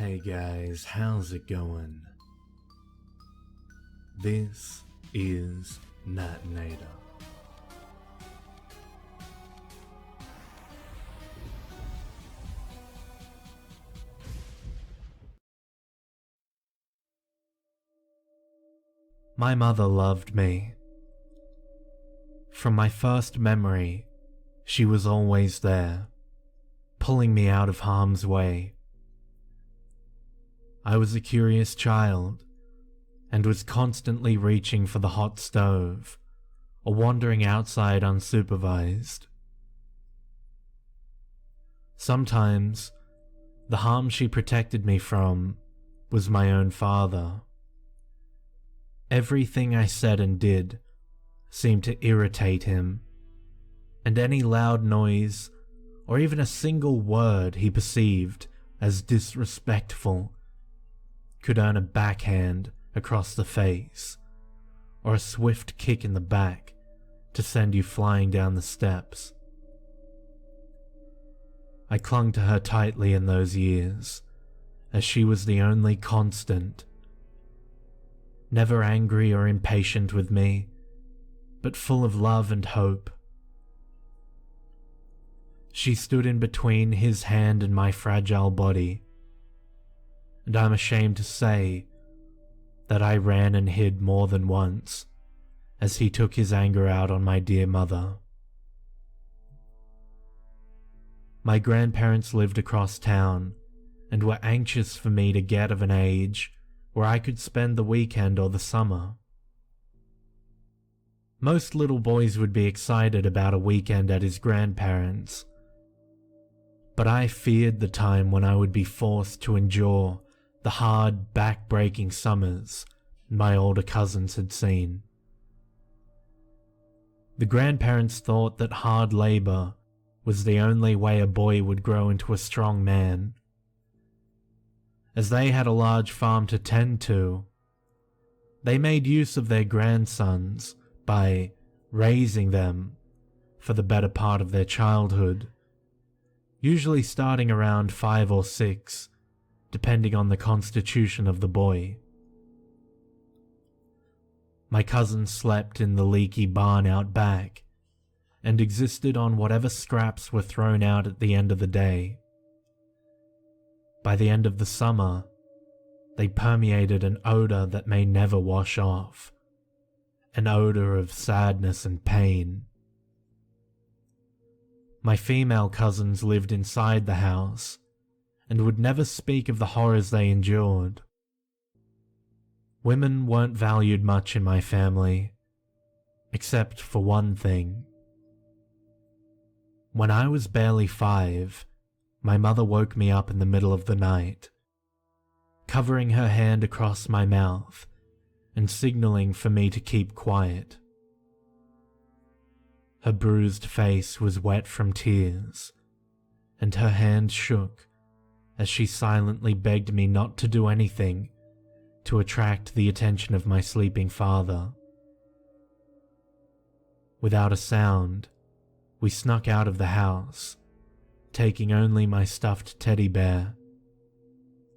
Hey guys, how's it going? This is Natenator. My mother loved me. From my first memory, she was always there, pulling me out of harm's way. I was a curious child, and was constantly reaching for the hot stove, or wandering outside unsupervised. Sometimes, the harm she protected me from was my own father. Everything I said and did seemed to irritate him, and any loud noise, or even a single word he perceived as disrespectful, could earn a backhand across the face, or a swift kick in the back to send you flying down the steps. I clung to her tightly in those years, as she was the only constant. Never angry or impatient with me, but full of love and hope. She stood in between his hand and my fragile body, and I'm ashamed to say that I ran and hid more than once as he took his anger out on my dear mother. My grandparents lived across town and were anxious for me to get of an age where I could spend the weekend or the summer. Most little boys would be excited about a weekend at his grandparents', but I feared the time when I would be forced to endure the hard, back-breaking summers my older cousins had seen. The grandparents thought that hard labor was the only way a boy would grow into a strong man. As they had a large farm to tend to, they made use of their grandsons by raising them for the better part of their childhood, usually starting around 5 or 6, depending on the constitution of the boy. My cousins slept in the leaky barn out back, and existed on whatever scraps were thrown out at the end of the day. By the end of the summer, they permeated an odor that may never wash off, an odor of sadness and pain. My female cousins lived inside the house, and would never speak of the horrors they endured. Women weren't valued much in my family, except for one thing. When I was barely 5, my mother woke me up in the middle of the night, covering her hand across my mouth and signaling for me to keep quiet. Her bruised face was wet from tears, and her hand shook as she silently begged me not to do anything to attract the attention of my sleeping father. Without a sound, we snuck out of the house, taking only my stuffed teddy bear,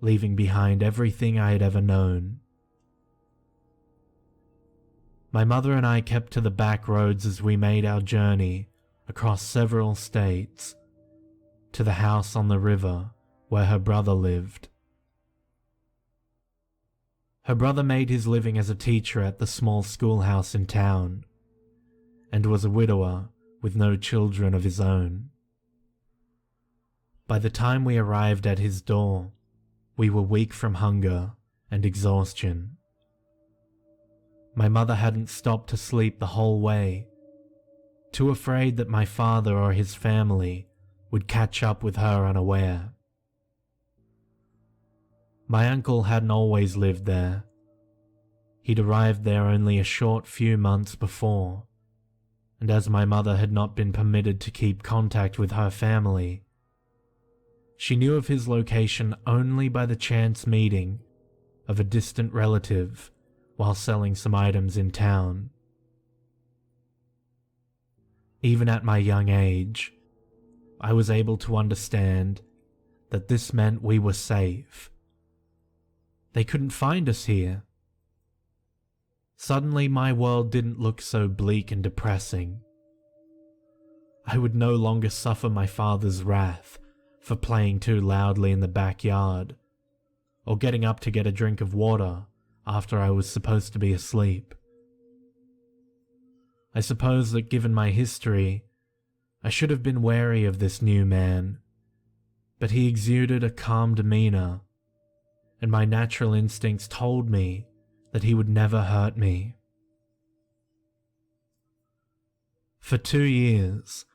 leaving behind everything I had ever known. My mother and I kept to the back roads as we made our journey across several states to the house on the river where her brother lived. Her brother made his living as a teacher at the small schoolhouse in town, and was a widower with no children of his own. By the time we arrived at his door, we were weak from hunger and exhaustion. My mother hadn't stopped to sleep the whole way, too afraid that my father or his family would catch up with her unaware. My uncle hadn't always lived there. He'd arrived there only a short few months before, and as my mother had not been permitted to keep contact with her family, she knew of his location only by the chance meeting of a distant relative while selling some items in town. Even at my young age, I was able to understand that this meant we were safe They couldn't find us here. Suddenly my world didn't look so bleak and depressing. I would no longer suffer my father's wrath for playing too loudly in the backyard, or getting up to get a drink of water after I was supposed to be asleep. I suppose that given my history, I should have been wary of this new man, but he exuded a calm demeanor, and my natural instincts told me that he would never hurt me. For 2 years,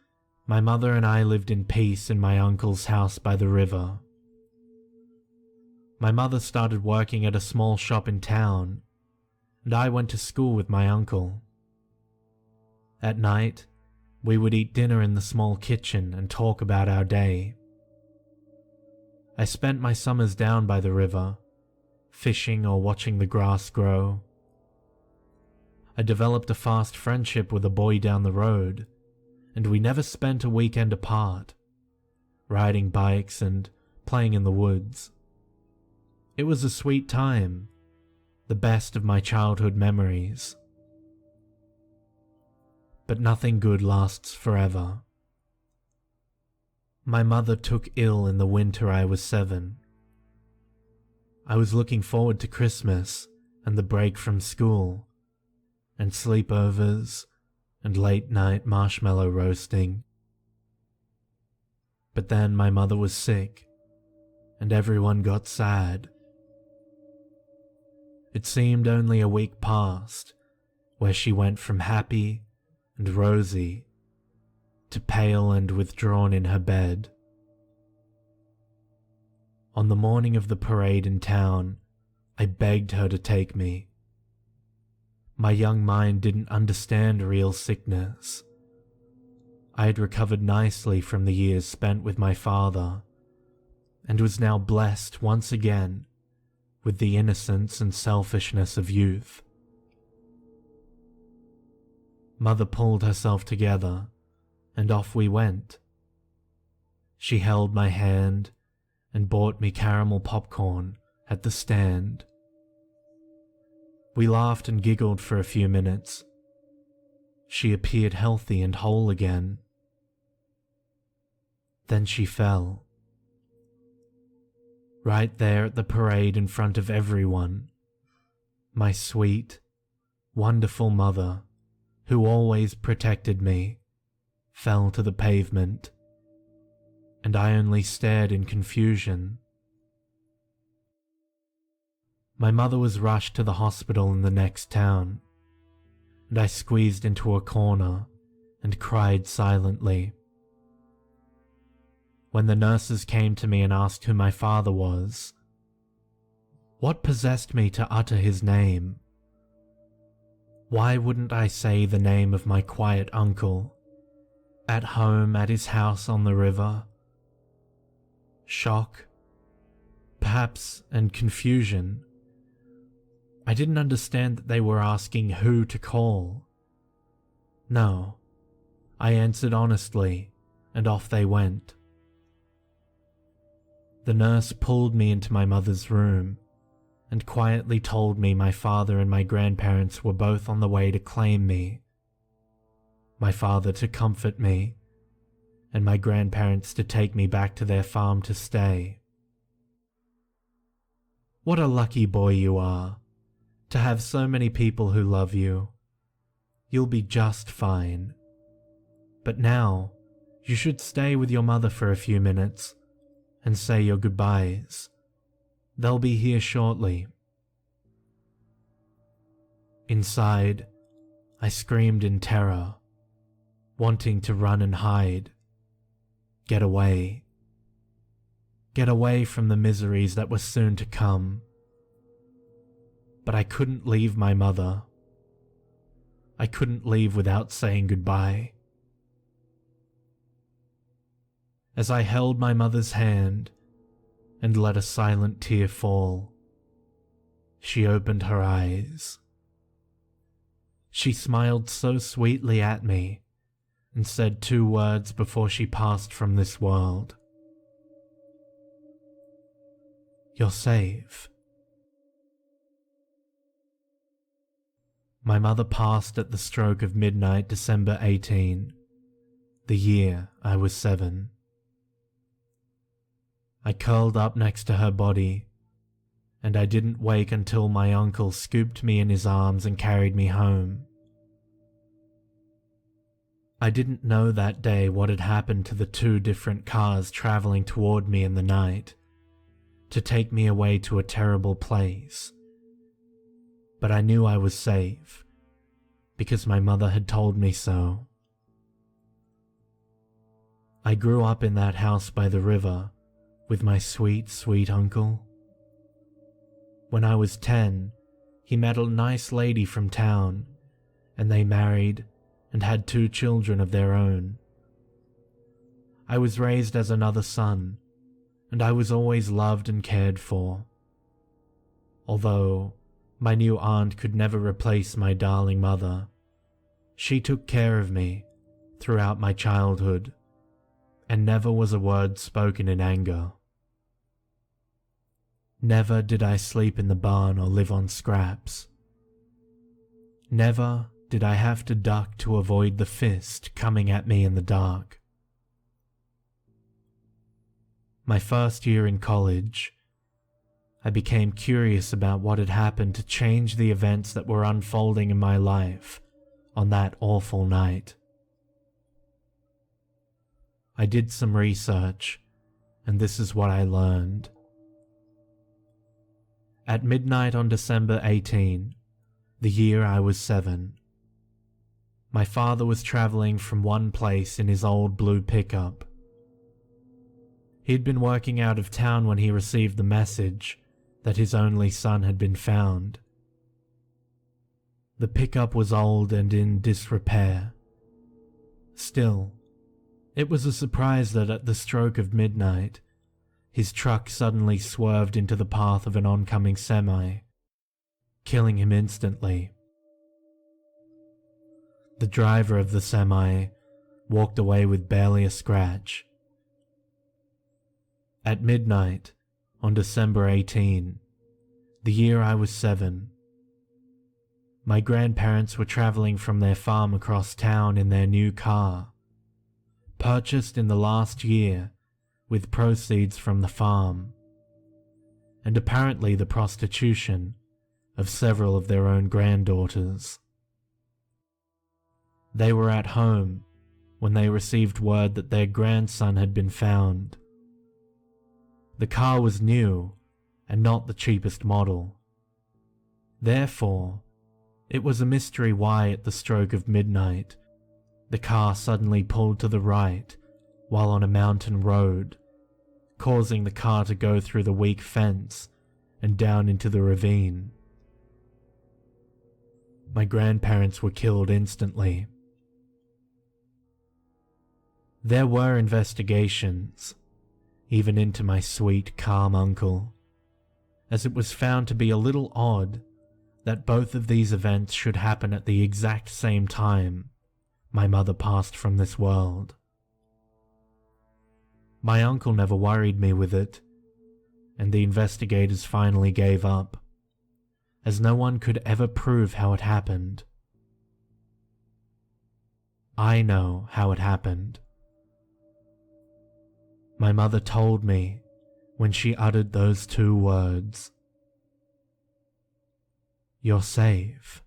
my mother and I lived in peace in my uncle's house by the river. My mother started working at a small shop in town, and I went to school with my uncle. At night, we would eat dinner in the small kitchen and talk about our day. I spent my summers down by the river, fishing or watching the grass grow. I developed a fast friendship with a boy down the road, and we never spent a weekend apart, riding bikes and playing in the woods. It was a sweet time, the best of my childhood memories. But nothing good lasts forever. My mother took ill in the winter I was 7. I was looking forward to Christmas and the break from school, and sleepovers and late night marshmallow roasting. But then my mother was sick, and everyone got sad. It seemed only a week passed where she went from happy and rosy to pale and withdrawn in her bed. On the morning of the parade in town, I begged her to take me. My young mind didn't understand real sickness. I had recovered nicely from the years spent with my father, and was now blessed once again with the innocence and selfishness of youth. Mother pulled herself together, and off we went. She held my hand and bought me caramel popcorn at the stand. We laughed and giggled for a few minutes. She appeared healthy and whole again. Then she fell. Right there at the parade in front of everyone, my sweet, wonderful mother, who always protected me, fell to the pavement, and I only stared in confusion. My mother was rushed to the hospital in the next town, and I squeezed into a corner and cried silently. When the nurses came to me and asked who my father was, what possessed me to utter his name? Why wouldn't I say the name of my quiet uncle, at home at his house on the river? Shock, perhaps, and confusion. I didn't understand that they were asking who to call. No, I answered honestly, and off they went. The nurse pulled me into my mother's room and quietly told me my father and my grandparents were both on the way to claim me. My father to comfort me, and my grandparents to take me back to their farm to stay. What a lucky boy you are, to have so many people who love you. You'll be just fine. But now, you should stay with your mother for a few minutes and say your goodbyes. They'll be here shortly. Inside, I screamed in terror, wanting to run and hide. Get away. Get away from the miseries that were soon to come. But I couldn't leave my mother. I couldn't leave without saying goodbye. As I held my mother's hand and let a silent tear fall, she opened her eyes. She smiled so sweetly at me and said 2 words before she passed from this world. You're safe. My mother passed at the stroke of midnight, December 18, the year I was 7. I curled up next to her body, and I didn't wake until my uncle scooped me in his arms and carried me home. I didn't know that day what had happened to the 2 different cars traveling toward me in the night to take me away to a terrible place. But I knew I was safe because my mother had told me so. I grew up in that house by the river with my sweet, sweet uncle. When I was 10, he met a nice lady from town, and they married and had 2 children of their own. I was raised as another son, and I was always loved and cared for. Although my new aunt could never replace my darling mother, she took care of me throughout my childhood, and never was a word spoken in anger. Never did I sleep in the barn or live on scraps. Never did I have to duck to avoid the fist coming at me in the dark. My first year in college, I became curious about what had happened to change the events that were unfolding in my life on that awful night. I did some research, and this is what I learned. At midnight on December 18, the year I was 7, my father was traveling from one place in his old blue pickup. He'd been working out of town when he received the message that his only son had been found. The pickup was old and in disrepair. Still, it was a surprise that at the stroke of midnight, his truck suddenly swerved into the path of an oncoming semi, killing him instantly. The driver of the semi walked away with barely a scratch. At midnight, on December 18, the year I was 7, my grandparents were traveling from their farm across town in their new car, purchased in the last year with proceeds from the farm, and apparently the prostitution of several of their own granddaughters. They were at home when they received word that their grandson had been found. The car was new and not the cheapest model. Therefore, it was a mystery why at the stroke of midnight, the car suddenly pulled to the right while on a mountain road, causing the car to go through the weak fence and down into the ravine. My grandparents were killed instantly. There were investigations, even into my sweet, calm uncle, as it was found to be a little odd that both of these events should happen at the exact same time my mother passed from this world. My uncle never worried me with it, and the investigators finally gave up, as no one could ever prove how it happened. I know how it happened. My mother told me when she uttered those 2 words, "You're safe."